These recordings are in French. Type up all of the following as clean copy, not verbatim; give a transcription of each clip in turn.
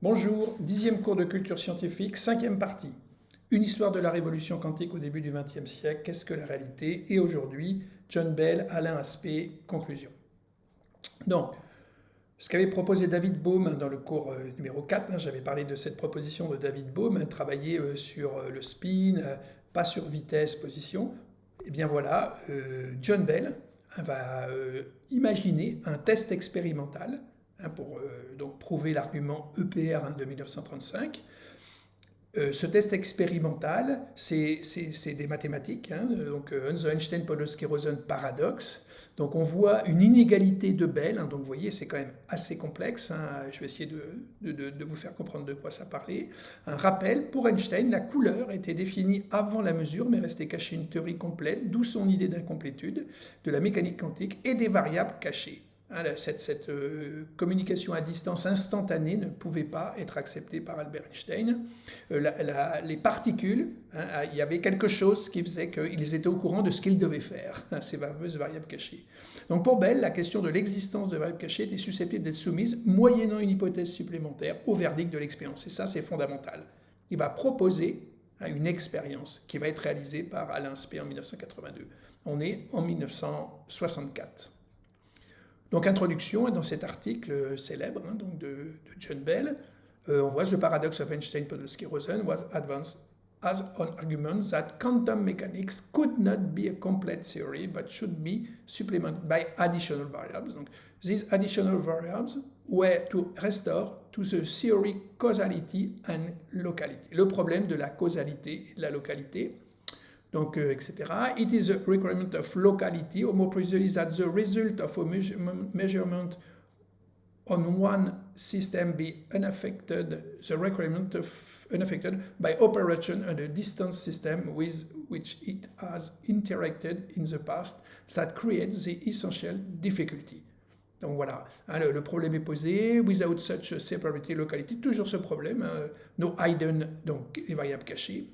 Bonjour, 10e cours de culture scientifique, 5e partie. Une histoire de la révolution quantique au début du XXe siècle, qu'est-ce que la réalité? Et aujourd'hui, John Bell, Alain Aspect, conclusion. Donc, ce qu'avait proposé David Bohm dans le cours numéro 4, j'avais parlé de cette proposition de David Bohm, travailler sur le spin, pas sur vitesse, position. Et bien voilà, John Bell va imaginer un test expérimental pour donc prouver l'argument EPR de 1935. Ce test expérimental, c'est des mathématiques, donc Einstein-Podolsky-Rosen paradoxe. Donc on voit une inégalité de Bell, donc vous voyez c'est quand même assez complexe, je vais essayer de vous faire comprendre de quoi ça parlait. Un rappel, pour Einstein, la couleur était définie avant la mesure mais restait cachée une théorie complète, d'où son idée d'incomplétude de la mécanique quantique et des variables cachées. Cette communication à distance instantanée ne pouvait pas être acceptée par Albert Einstein. Les particules, il y avait quelque chose qui faisait qu'ils étaient au courant de ce qu'ils devaient faire, ces fameuses variables cachées. Donc pour Bell, la question de l'existence de variables cachées était susceptible d'être soumise, moyennant une hypothèse supplémentaire, au verdict de l'expérience. Et ça, c'est fondamental. Il va proposer une expérience qui va être réalisée par Alain Aspect en 1982. On est en 1964. Donc introduction, dans cet article célèbre donc de John Bell, on voit the paradox of Einstein-Podolsky-Rosen was advanced as an argument that quantum mechanics could not be a complete theory but should be supplemented by additional variables. Donc, these additional variables were to restore to the theory causality and locality. Le problème de la causalité et de la localité. Donc, etc. It is a requirement of locality, or more precisely that the result of a measurement on one system be unaffected, the requirement of unaffected by operation on a distant system with which it has interacted in the past that creates the essential difficulty. Donc voilà, le problème est posé, without such a separate locality, toujours ce problème, no hidden, donc les variables cachées.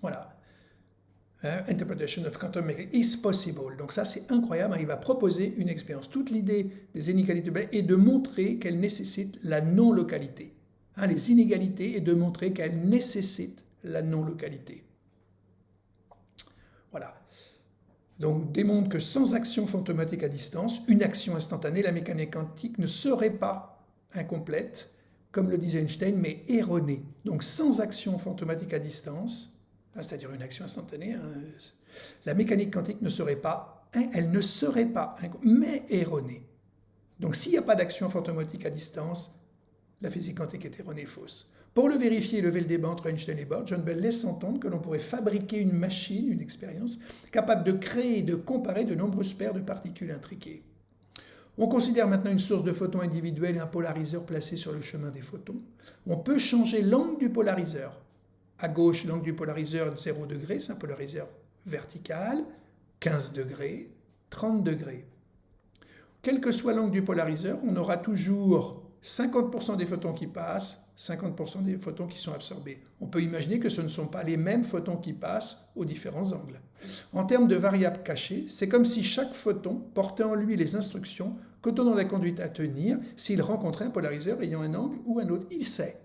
Voilà. Interpretation of quantum mechanics is possible. Donc ça, c'est incroyable. Il va proposer une expérience. Toute l'idée des inégalités de Bell est de montrer qu'elles nécessitent la non-localité. Les inégalités et de montrer qu'elles nécessitent la non-localité. Voilà. Donc démontre que sans action fantomatique à distance, une action instantanée, la mécanique quantique ne serait pas incomplète, comme le disait Einstein, mais erronée. Donc sans action fantomatique à distance, c'est-à-dire une action instantanée, la mécanique quantique ne serait pas, mais erronée. Donc s'il n'y a pas d'action fantomatique à distance, la physique quantique est erronée et fausse. Pour le vérifier et lever le débat entre Einstein et Bohr, John Bell laisse entendre que l'on pourrait fabriquer une machine, une expérience, capable de créer et de comparer de nombreuses paires de particules intriquées. On considère maintenant une source de photons individuelle et un polariseur placé sur le chemin des photons. On peut changer l'angle du polariseur. À gauche, l'angle du polariseur est 0 degré, c'est un polariseur vertical, 15 degrés, 30 degrés. Quel que soit l'angle du polariseur, on aura toujours 50% des photons qui passent, 50% des photons qui sont absorbés. On peut imaginer que ce ne sont pas les mêmes photons qui passent aux différents angles. En termes de variables cachées, c'est comme si chaque photon portait en lui les instructions quant à la conduite à tenir s'il rencontrait un polariseur ayant un angle ou un autre. Il sait.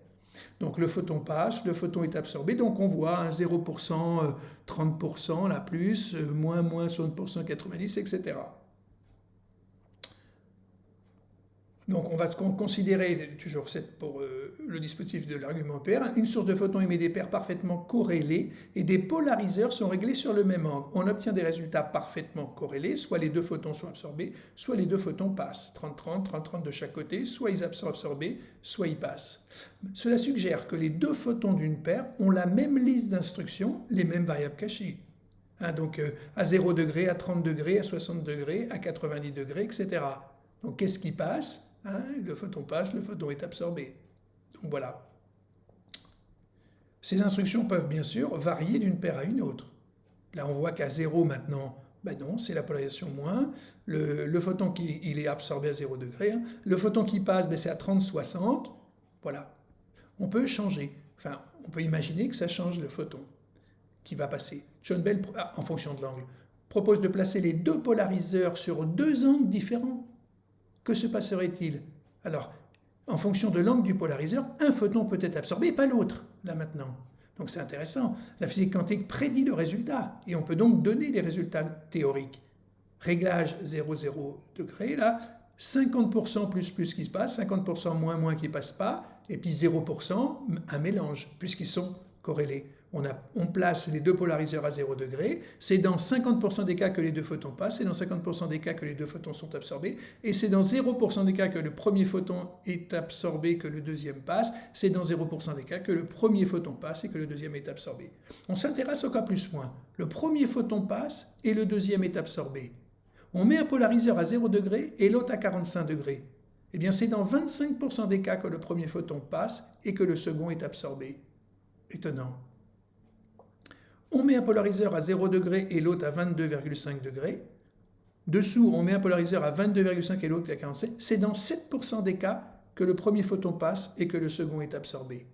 Donc le photon passe, le photon est absorbé, donc on voit un 0%, 30%, là plus, moins 60%, 90%, etc. Donc on va considérer, toujours pour le dispositif de l'argument EPR, une source de photons émet des paires parfaitement corrélées et des polariseurs sont réglés sur le même angle. On obtient des résultats parfaitement corrélés, soit les deux photons sont absorbés, soit les deux photons passent, 30-30, 30-30 de chaque côté, soit ils sont absorbés, soit ils passent. Cela suggère que les deux photons d'une paire ont la même liste d'instructions, les mêmes variables cachées. Donc à 0 degré, à 30 degrés, à 60 degrés, à 90 degrés, etc. Donc qu'est-ce qui passe ? Le photon passe, le photon est absorbé. Donc voilà. Ces instructions peuvent bien sûr varier d'une paire à une autre. Là on voit qu'à 0 maintenant, non, c'est la polarisation moins. Le photon il est absorbé à 0 degré. Le photon qui passe, c'est à 30-60. Voilà. On peut changer. Enfin, on peut imaginer que ça change le photon qui va passer. John Bell, en fonction de l'angle, propose de placer les deux polariseurs sur deux angles différents. Que se passerait-il? Alors, en fonction de l'angle du polariseur, un photon peut être absorbé et pas l'autre, là maintenant. Donc c'est intéressant. La physique quantique prédit le résultat et on peut donc donner des résultats théoriques. Réglage 0,0 degré, là, 50% plus qui se passe, 50% moins qui ne passe pas, et puis 0% un mélange, puisqu'ils sont corrélés. On place les deux polariseurs à 0 degré, c'est dans 50% des cas que les deux photons passent, c'est dans 50% des cas que les deux photons sont absorbés, et c'est dans 0% des cas que le premier photon est absorbé, que le deuxième passe, c'est dans 0% des cas que le premier photon passe et que le deuxième est absorbé. On s'intéresse au cas plus-moins. Le premier photon passe et le deuxième est absorbé. On met un polariseur à 0 degré et l'autre à 45 degrés. Eh bien, c'est dans 25% des cas que le premier photon passe et que le second est absorbé. Étonnant. On met un polariseur à 0 degré et l'autre à 22,5 degrés. Dessous, on met un polariseur à 22,5 et l'autre à 45. C'est dans 7% des cas que le premier photon passe et que le second est absorbé.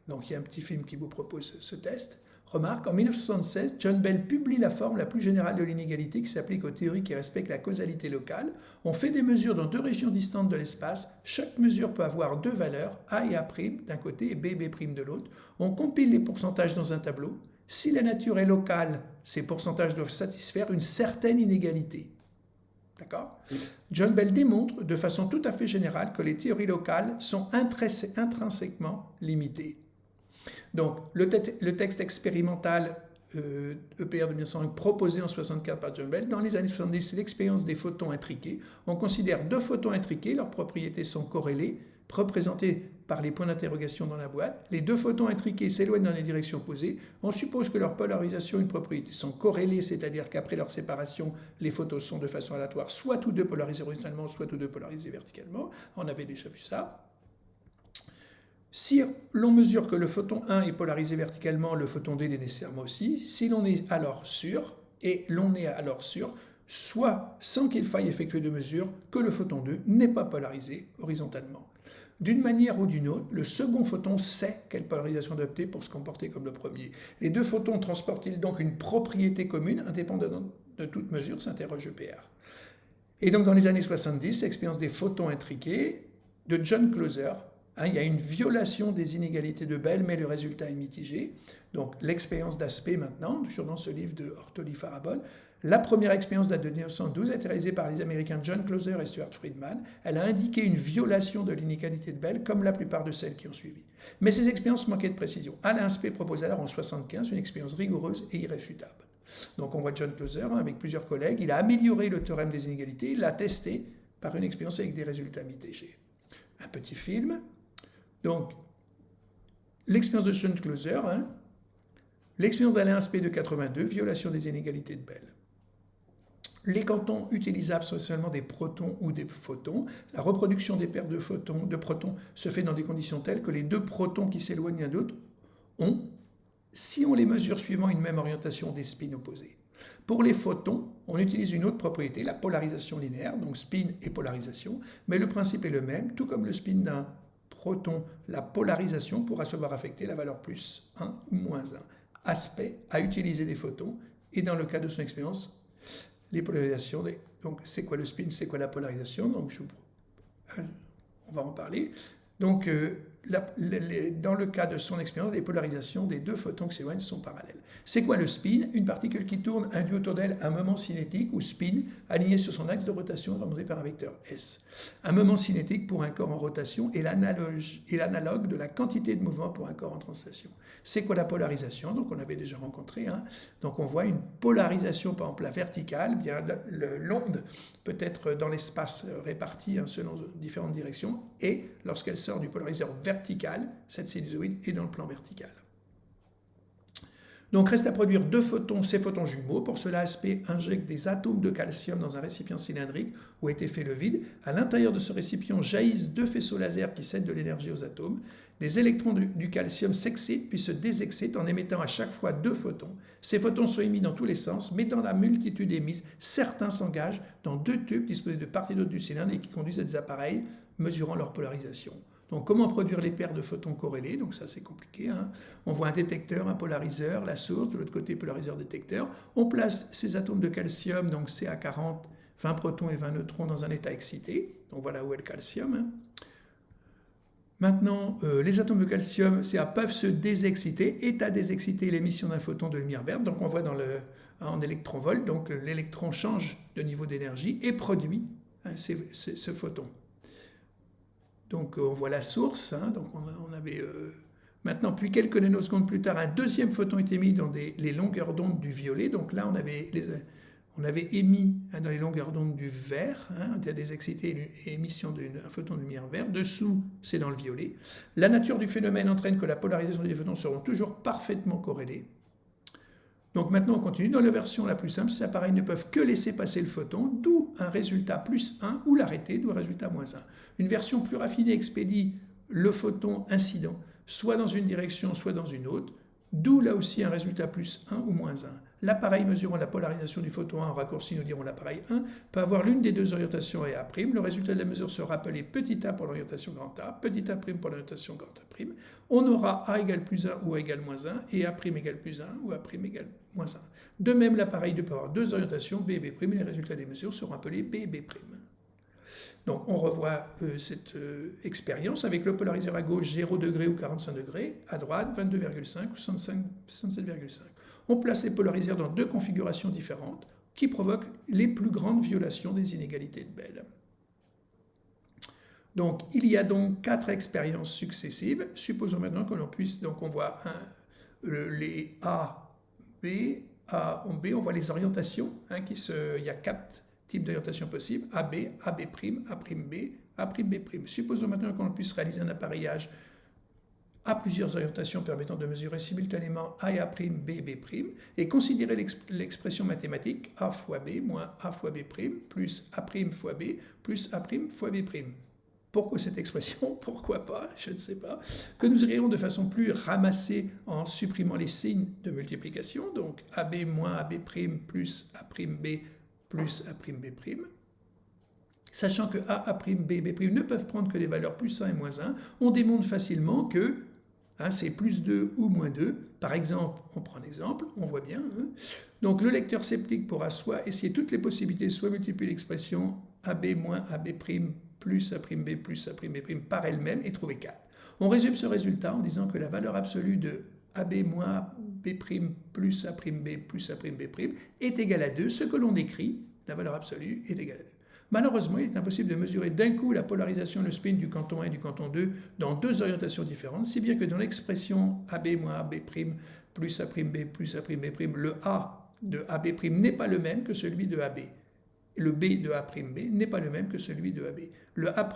Donc, il y a un petit film qui vous propose ce test. Remarque, en 1976, John Bell publie la forme la plus générale de l'inégalité qui s'applique aux théories qui respectent la causalité locale. On fait des mesures dans deux régions distantes de l'espace. Chaque mesure peut avoir deux valeurs, A et A' d'un côté et B, B' de l'autre. On compile les pourcentages dans un tableau. Si la nature est locale, ces pourcentages doivent satisfaire une certaine inégalité. D'accord ? John Bell démontre de façon tout à fait générale que les théories locales sont intrinsèquement limitées. Donc, le texte expérimental EPR de 1905 proposé en 1964 par John Bell, dans les années 70, c'est l'expérience des photons intriqués. On considère deux photons intriqués, leurs propriétés sont corrélées, représentées par les points d'interrogation dans la boîte. Les deux photons intriqués s'éloignent dans les directions opposées. On suppose que leur polarisation et une propriété sont corrélées, c'est-à-dire qu'après leur séparation, les photons sont de façon aléatoire, soit tous deux polarisés horizontalement, soit tous deux polarisés verticalement. On avait déjà vu ça. Si l'on mesure que le photon 1 est polarisé verticalement, le photon 2 l'est nécessairement aussi. Si l'on est alors sûr, et l'on est alors sûr, soit sans qu'il faille effectuer de mesure, que le photon 2 n'est pas polarisé horizontalement. D'une manière ou d'une autre, le second photon sait quelle polarisation adopter pour se comporter comme le premier. Les deux photons transportent-ils donc une propriété commune indépendante de toute mesure, s'interroge EPR. Et donc dans les années 70, l'expérience des photons intriqués de John Clauser, il y a une violation des inégalités de Bell, mais le résultat est mitigé. Donc l'expérience d'Aspect maintenant, toujours dans ce livre de Ortoli Faribault. La première expérience date de 1912, a été réalisée par les Américains John Clauser et Stuart Friedman. Elle a indiqué une violation de l'inégalité de Bell, comme la plupart de celles qui ont suivi. Mais ces expériences manquaient de précision. Alain Aspect propose alors en 1975 une expérience rigoureuse et irréfutable. Donc on voit John Clauser avec plusieurs collègues. Il a amélioré le théorème des inégalités, il l'a testé par une expérience avec des résultats mitigés. Un petit film. Donc, l'expérience de John Clauser, l'expérience d'Alain Aspect de 82, violation des inégalités de Bell. Les quantons utilisables sont seulement des protons ou des photons. La reproduction des paires de protons se fait dans des conditions telles que les deux protons qui s'éloignent l'un de l'autre ont, si on les mesure suivant une même orientation, des spins opposés. Pour les photons, on utilise une autre propriété, la polarisation linéaire, donc spin et polarisation, mais le principe est le même, tout comme le spin d'un proton, la polarisation pourra se voir affecter la valeur plus 1 ou moins 1. Aspect a utilisé des photons, et dans le cas de son expérience, les polarisations, donc c'est quoi le spin, c'est quoi la polarisation, donc on va en parler. Donc dans le cas de son expérience, les polarisations des deux photons qui s'éloignent sont parallèles. C'est quoi le spin? Une particule qui tourne induit autour d'elle un moment cinétique ou spin aligné sur son axe de rotation représenté par un vecteur S. Un moment cinétique pour un corps en rotation est l'analogue de la quantité de mouvement pour un corps en translation. C'est quoi la polarisation? Donc on avait déjà rencontré. Donc on voit une polarisation par exemple la verticale, bien l'onde peut être dans l'espace répartie selon différentes directions et lorsqu'elle sort du polariseur vertical, cette sinusoïde est dans le plan vertical. Donc reste à produire deux photons, ces photons jumeaux. Pour cela, Aspect injecte des atomes de calcium dans un récipient cylindrique où a été fait le vide. À l'intérieur de ce récipient jaillissent deux faisceaux laser qui cèdent de l'énergie aux atomes. Des électrons du calcium s'excitent puis se désexcitent en émettant à chaque fois deux photons. Ces photons sont émis dans tous les sens, mais dans la multitude émise, certains s'engagent dans deux tubes disposés de part et d'autre du cylindre et qui conduisent à des appareils mesurant leur polarisation. Donc comment produire les paires de photons corrélés? Donc ça c'est compliqué. On voit un détecteur, un polariseur, la source, de l'autre côté polariseur-détecteur. On place ces atomes de calcium, donc Ca40, 20 protons et 20 neutrons dans un état excité. Donc voilà où est le calcium. Maintenant, les atomes de calcium peuvent se désexciter, et à désexciter l'émission d'un photon de lumière verte. Donc on voit en électronvolt, donc l'électron change de niveau d'énergie et produit ce photon. Donc on voit la source, donc on avait... Maintenant, puis quelques nanosecondes plus tard, un deuxième photon est émis dans les longueurs d'onde du violet. Donc là, on avait émis dans les longueurs d'onde du vert, des excités et émission d'un photon de lumière verte. Dessous, c'est dans le violet. La nature du phénomène entraîne que la polarisation des photons seront toujours parfaitement corrélées. Donc maintenant, on continue. Dans la version la plus simple, ces appareils ne peuvent que laisser passer le photon, d'où un résultat plus 1, ou l'arrêter, d'où un résultat moins 1. Une version plus raffinée expédie le photon incident, soit dans une direction, soit dans une autre, d'où là aussi un résultat plus 1 ou moins 1. L'appareil mesurant la polarisation du photon 1 en raccourci, nous dirons l'appareil 1, peut avoir l'une des deux orientations et A'. Le résultat de la mesure sera appelé petit a pour l'orientation grand A, petit A' pour l'orientation grand A'. On aura A égale plus 1 ou A égale moins 1, et A' égale plus 1 ou A' égale moins 1. De même, l'appareil peut avoir deux orientations, B et B', et les résultats des mesures seront appelés B et B'. Donc on revoit cette expérience avec le polariseur à gauche 0 degré ou 45 degrés, à droite 22,5 ou 67,5. On place les polariseurs dans deux configurations différentes qui provoquent les plus grandes violations des inégalités de Bell. Donc il y a donc 4 expériences successives. Supposons maintenant que l'on puisse, donc on voit les A, B, on voit les orientations, il y a 4 types d'orientation possibles, AB, AB', A'B, A'B'. Supposons maintenant qu'on puisse réaliser un appareillage à plusieurs orientations permettant de mesurer simultanément A et A', B, B', et considérer l'expression mathématique A fois B moins A fois B', plus A' fois B, plus A' fois B'. Pourquoi cette expression? Pourquoi pas? Je ne sais pas. Que nous irions de façon plus ramassée en supprimant les signes de multiplication, donc AB moins AB' plus A'B plus A'B', sachant que A, A'B, B' ne peuvent prendre que des valeurs plus 1 et moins 1, on démontre facilement que c'est plus 2 ou moins 2. Par exemple, on prend un exemple, on voit bien. Donc le lecteur sceptique pourra soit essayer toutes les possibilités, soit multiplier l'expression AB moins AB' plus A'B plus A'B' par elle-même et trouver 4. On résume ce résultat en disant que la valeur absolue de AB moins B' plus A'B plus A'B' est égale à 2. Ce que l'on écrit, la valeur absolue, est égale à 2. Malheureusement, il est impossible de mesurer d'un coup la polarisation, le spin du canton 1 et du canton 2 dans deux orientations différentes, si bien que dans l'expression AB moins AB' plus A'B plus A'B', le A de AB' n'est pas le même que celui de AB. Le B de A'B n'est pas le même que celui de AB. Le A'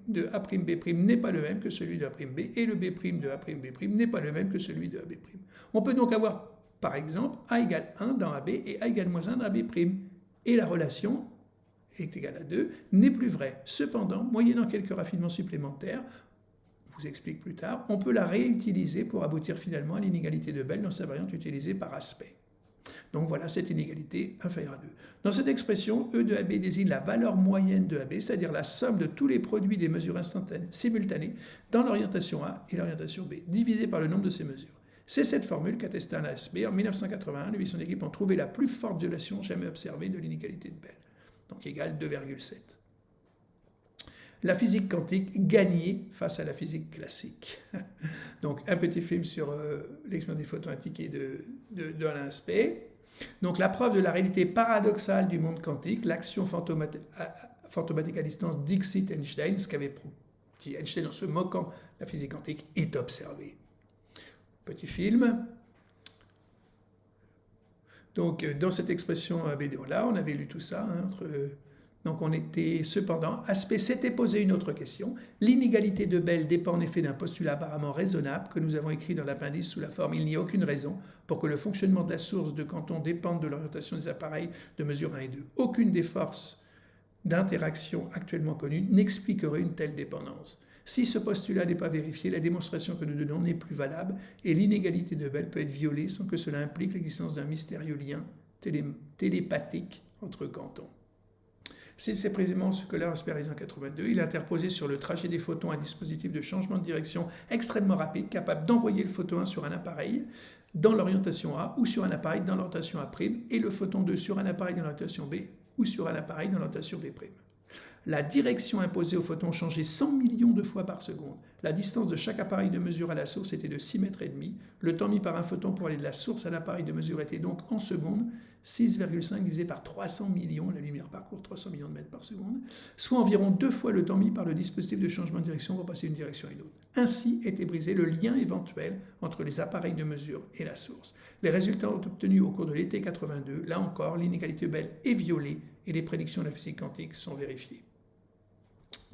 de A'B' n'est pas le même que celui de A'B, et le B' de A'B' n'est pas le même que celui de AB'. On peut donc avoir, par exemple, A égale 1 dans AB et A égale moins 1 dans AB', et la relation est égale à 2, n'est plus vraie. Cependant, moyennant quelques raffinements supplémentaires, je vous explique plus tard, on peut la réutiliser pour aboutir finalement à l'inégalité de Bell dans sa variante utilisée par aspect. Donc voilà cette inégalité inférieure à 2. Dans cette expression, E de AB désigne la valeur moyenne de AB, c'est-à-dire la somme de tous les produits des mesures instantanées simultanées dans l'orientation A et l'orientation B, divisé par le nombre de ces mesures. C'est cette formule qu'a testée un ASB. En 1981, lui et son équipe ont trouvé la plus forte violation jamais observée de l'inégalité de Bell, donc égale 2,7. La physique quantique gagnait face à la physique classique. Donc un petit film sur l'expérience des photons indiqués de Alain Aspect. Donc la preuve de la réalité paradoxale du monde quantique, l'action fantomatique à distance Dixit-Einstein, ce qu'avait dit Einstein en se moquant de la physique quantique, est observée. Petit film. Donc dans cette expression BDO-là, on avait lu tout ça donc on était cependant, Aspect s'était posé une autre question. L'inégalité de Bell dépend en effet d'un postulat apparemment raisonnable que nous avons écrit dans l'appendice sous la forme « Il n'y a aucune raison pour que le fonctionnement de la source de Canton dépende de l'orientation des appareils de mesure 1 et 2. Aucune des forces d'interaction actuellement connues n'expliquerait une telle dépendance. Si ce postulat n'est pas vérifié, la démonstration que nous donnons n'est plus valable et l'inégalité de Bell peut être violée sans que cela implique l'existence d'un mystérieux lien télépathique entre cantons. C'est précisément ce que l'a inspiré en 82. Il a interposé sur le trajet des photons un dispositif de changement de direction extrêmement rapide, capable d'envoyer le photon 1 sur un appareil dans l'orientation A ou sur un appareil dans l'orientation A', et le photon 2 sur un appareil dans l'orientation B ou sur un appareil dans l'orientation B'. La direction imposée au photon changeait 100 millions de fois par seconde. La distance de chaque appareil de mesure à la source était de 6,5 mètres. Le temps mis par un photon pour aller de la source à l'appareil de mesure était donc en secondes 6,5 divisé par 300 millions, la lumière parcourt 300 millions de mètres par seconde, soit environ 2 fois le temps mis par le dispositif de changement de direction pour passer d'une direction à une autre. Ainsi était brisé le lien éventuel entre les appareils de mesure et la source. Les résultats obtenus au cours de l'été 82, là encore, l'inégalité Bell est violée et les prédictions de la physique quantique sont vérifiées.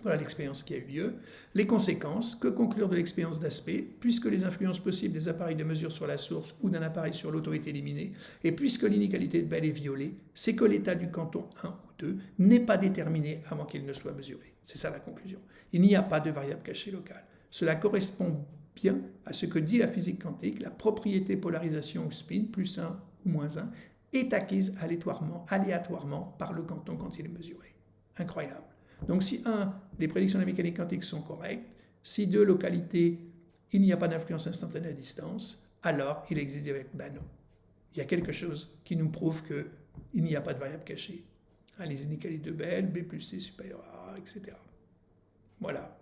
Voilà l'expérience qui a eu lieu. Les conséquences, que conclure de l'expérience d'Aspect, puisque les influences possibles des appareils de mesure sur la source ou d'un appareil sur l'autre ont été éliminées, et puisque l'inégalité de Bell est violée, c'est que l'état du quanton 1 ou 2 n'est pas déterminé avant qu'il ne soit mesuré. C'est ça la conclusion. Il n'y a pas de variable cachée locale. Cela correspond bien à ce que dit la physique quantique, la propriété polarisation ou spin, plus 1 ou moins 1, est acquise aléatoirement par le quanton quand il est mesuré. Incroyable. Donc si 1, les prédictions de la mécanique quantique sont correctes, si 2, localité, il n'y a pas d'influence instantanée à distance, alors il existe des variables. Ben non. Il y a quelque chose qui nous prouve qu'il n'y a pas de variable cachée. Les inégalités de Bell, B plus C supérieur à A, etc. Voilà.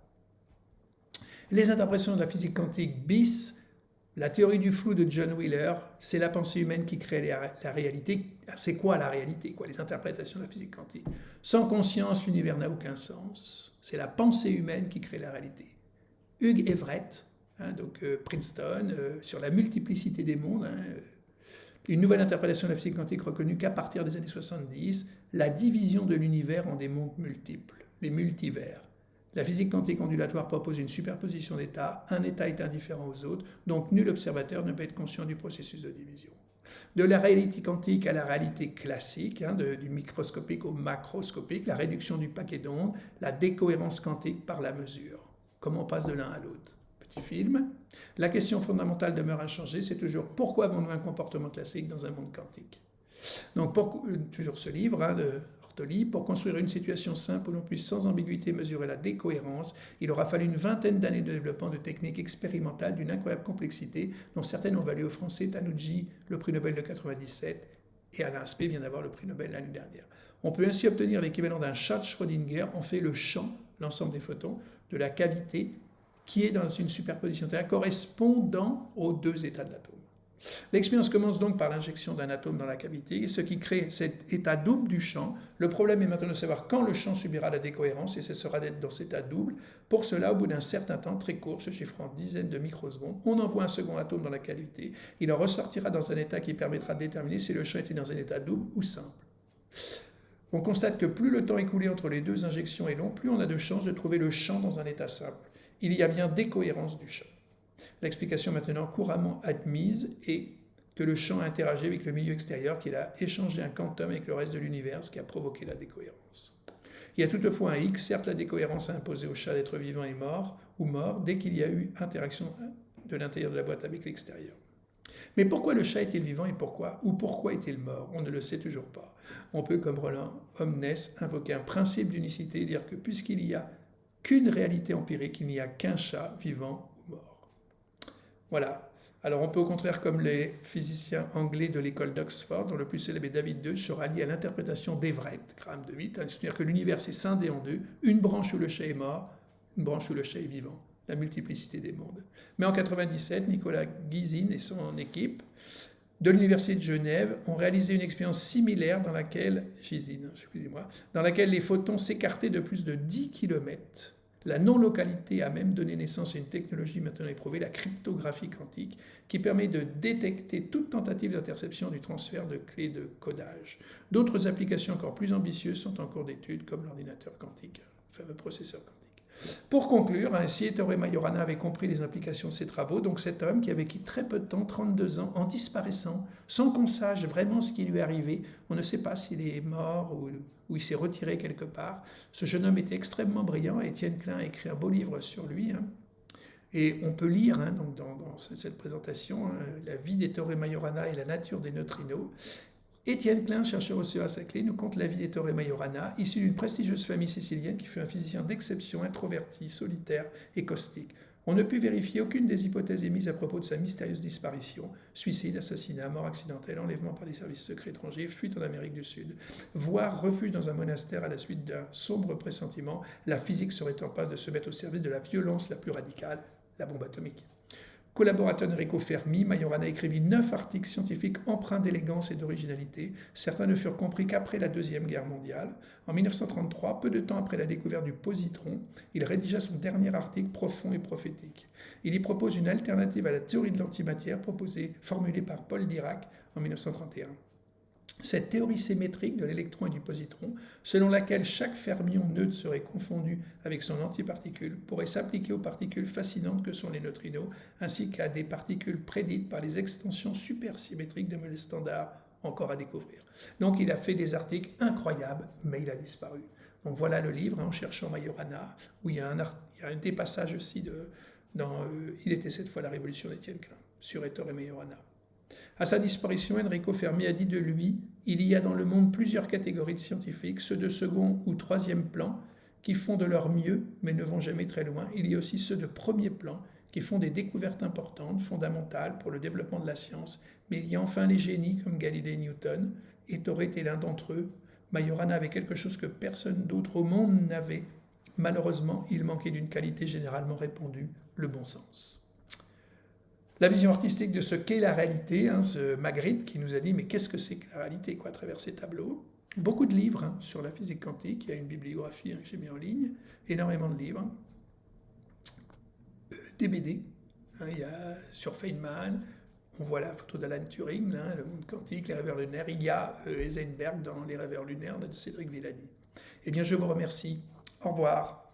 Les interprétations de la physique quantique bis, la théorie du flou de John Wheeler, c'est la pensée humaine qui crée la réalité. C'est quoi la réalité, les interprétations de la physique quantique? Sans conscience, l'univers n'a aucun sens. C'est la pensée humaine qui crée la réalité. Hugh Everett, Princeton, sur la multiplicité des mondes, une nouvelle interprétation de la physique quantique reconnue qu'à partir des années 70, la division de l'univers en des mondes multiples, les multivers. La physique quantique ondulatoire propose une superposition d'états, un état est indifférent aux autres, donc nul observateur ne peut être conscient du processus de division. De la réalité quantique à la réalité classique, du microscopique au macroscopique, la réduction du paquet d'ondes, la décohérence quantique par la mesure. Comment on passe de l'un à l'autre? Petit film. La question fondamentale demeure inchangée, c'est toujours pourquoi avons-nous un comportement classique dans un monde quantique? Donc, toujours ce livre de Ortoli, pour construire une situation simple où l'on puisse sans ambiguïté mesurer la décohérence, il aura fallu une vingtaine d'années de développement de techniques expérimentales d'une incroyable complexité, dont certaines ont valu aux Français Tanucci le prix Nobel de 1997 et Alain Aspect vient d'avoir le prix Nobel l'année dernière. On peut ainsi obtenir l'équivalent d'un chat de Schrödinger, on fait le champ, l'ensemble des photons, de la cavité qui est dans une superposition terrestre correspondant aux deux états de l'atome. L'expérience commence donc par l'injection d'un atome dans la cavité, ce qui crée cet état double du champ. Le problème est maintenant de savoir quand le champ subira la décohérence et cessera d'être dans cet état double. Pour cela, au bout d'un certain temps très court, se chiffrant en dizaines de microsecondes, on envoie un second atome dans la cavité. Il en ressortira dans un état qui permettra de déterminer si le champ était dans un état double ou simple. On constate que plus le temps écoulé entre les deux injections est long, plus on a de chances de trouver le champ dans un état simple. Il y a bien décohérence du champ. L'explication maintenant couramment admise est que le champ a interagi avec le milieu extérieur, qu'il a échangé un quantum avec le reste de l'univers, ce qui a provoqué la décohérence. Il y a toutefois un X, certes la décohérence a imposé au chat d'être vivant et mort, ou mort, dès qu'il y a eu interaction de l'intérieur de la boîte avec l'extérieur. Mais pourquoi le chat est-il vivant et pourquoi est-il mort? On ne le sait toujours pas. On peut, comme Roland Omnes, invoquer un principe d'unicité et dire que puisqu'il n'y a qu'une réalité empirique, il n'y a qu'un chat vivant ou mort. Voilà. Alors on peut au contraire, comme les physiciens anglais de l'école d'Oxford, dont le plus célèbre est David Deutsch, se rallier à l'interprétation d'Everett, Graham de Witt, c'est-à-dire que l'univers s'est scindé en deux, une branche où le chat est mort, une branche où le chat est vivant, la multiplicité des mondes. Mais en 1997, Nicolas Gysin et son équipe de l'Université de Genève ont réalisé une expérience similaire dans laquelle les photons s'écartaient de plus de 10 km. La non-localité a même donné naissance à une technologie maintenant éprouvée, la cryptographie quantique, qui permet de détecter toute tentative d'interception du transfert de clés de codage. D'autres applications encore plus ambitieuses sont en cours d'étude, comme l'ordinateur quantique, le fameux processeur quantique. Pour conclure, si Ettore Majorana avait compris les implications de ses travaux, donc cet homme qui a vécu très peu de temps, 32 ans, en disparaissant, sans qu'on sache vraiment ce qui lui est arrivé, on ne sait pas s'il est mort ou il s'est retiré quelque part. Ce jeune homme était extrêmement brillant, et Étienne Klein a écrit un beau livre sur lui. Et on peut lire donc dans cette présentation la vie d'Ettore Majorana et la nature des neutrinos. Étienne Klein, chercheur au CEA-Saclay, nous conte la vie d'Ettore Majorana, issu d'une prestigieuse famille sicilienne qui fut un physicien d'exception, introverti, solitaire et caustique. On ne put vérifier aucune des hypothèses émises à propos de sa mystérieuse disparition, suicide, assassinat, mort accidentelle, enlèvement par les services secrets étrangers, fuite en Amérique du Sud, voire refuge dans un monastère à la suite d'un sombre pressentiment, la physique serait en passe de se mettre au service de la violence la plus radicale, la bombe atomique. Collaborateur d'Enrico Fermi, Majorana écrivit 9 articles scientifiques empreints d'élégance et d'originalité. Certains ne furent compris qu'après la Deuxième Guerre mondiale. En 1933, peu de temps après la découverte du positron, il rédigea son dernier article profond et prophétique. Il y propose une alternative à la théorie de l'antimatière formulée par Paul Dirac en 1931. Cette théorie symétrique de l'électron et du positron, selon laquelle chaque fermion neutre serait confondu avec son antiparticule, pourrait s'appliquer aux particules fascinantes que sont les neutrinos, ainsi qu'à des particules prédites par les extensions supersymétriques des modèles standards encore à découvrir. Donc il a fait des articles incroyables, mais il a disparu. Donc voilà le livre, En cherchant Majorana, où il y a des passages aussi dans Il était cette fois la révolution d'Étienne Klein, sur Ettore et Majorana. À sa disparition, Enrico Fermi a dit de lui « Il y a dans le monde plusieurs catégories de scientifiques, ceux de second ou troisième plan, qui font de leur mieux, mais ne vont jamais très loin. Il y a aussi ceux de premier plan, qui font des découvertes importantes, fondamentales pour le développement de la science. Mais il y a enfin les génies comme Galilée et Newton. Ettore était l'un d'entre eux. Majorana avait quelque chose que personne d'autre au monde n'avait. Malheureusement, il manquait d'une qualité généralement répandue, le bon sens. » La vision artistique de ce qu'est la réalité, ce Magritte qui nous a dit « Mais qu'est-ce que c'est que la réalité ?» à travers ces tableaux. Beaucoup de livres sur la physique quantique, il y a une bibliographie que j'ai mis en ligne, énormément de livres. Des BD, il y a sur Feynman, on voit la photo d'Alan Turing, le monde quantique, les rêveurs lunaires, il y a Heisenberg dans Les rêveurs lunaires de Cédric Villani. Eh bien je vous remercie, au revoir.